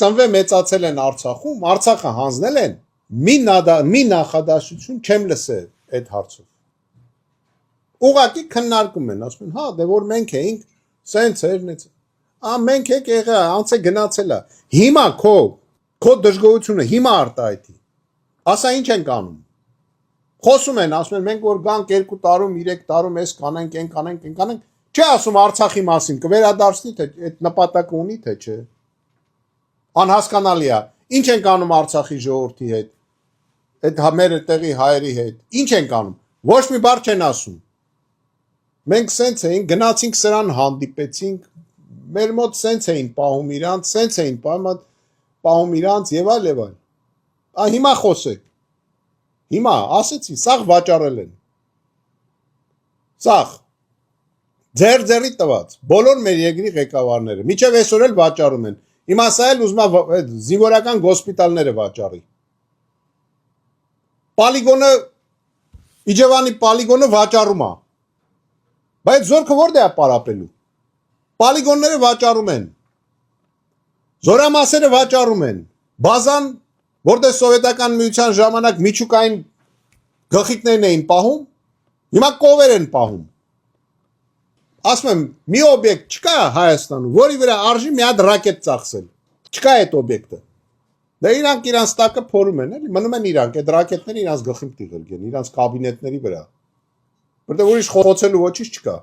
ծնվել մեծացել են Արցախում, Արցախը հանձնել են, մի նախադասություն չեմ լսել այդ հարցով։ Ուղղակի քննարկում են, ասում են, հա, դե որ մենք էինք, սենց էր, նենց։ Մենք եք եղել, անց է գնացել է։ Հիմա քո դժգոհությունը հիմա արտահայտի։ Ասա ինչ ենք անում։ Խոսում են, ասում են, մենք որ գանք 2 տարում, 3 տարում էս կանենք, այն կանենք, այն կանենք, չի ասում Արցախի մասին, կվերադարձնի, թե այդ նպատակը ունի, թե չէ։ Անհասկանալի է։ Ինչ ենք անում Արցախի ժողովրդի հետ։ Այդ մեր տեղի հայերի հետ։ Ինչ ենք անում։ Ոչ մի բառ չեն ասում։ Մենք սենց էինք, գնացինք սրան հանդիպեցինք, մեր մոտ սենց էին պահում իրանց, սենց էին պահում իրանց եւ այլ եւ այլ։ Հիմա խոսեք։ Հիմա ասեցի, սաղ վաճառել են։ Սաղ ձեր տված բոլոր մեր երկրի ղեկավարները միջև այսօր էլ վաճառում են։ Հիմա սա էլ ուզում է զինվորական հոսպիտալները վաճառի։ Պոլիգոնը Իջևանի պոլիգոնը վաճառում է։ Բայց զորքը որտե՞ղ է պարապելու։ Պոլիգոնները վաճառում են։ Զորամասերը վաճառում են։ Բազան, որտեղ սովետական միության ժամանակ միջուկային գլխիկներն էին պահում, հիմա կովեր են պահում։ Ասում եմ, մի օբյեկտ չկա Հայաստանում, որի վրա արժի մի հատ ռակետ ծախսել։ Չկա այդ օբյեկտը։ Դե իրանք իրանց տակը փորում են, էլի, մնում են իրանք, այդ ռակետները իրանց գլխին տիղել գեն, իրանց կաբինետների վրա։ Որտեղ ուրիշ խոցելու ոչինչ չկա։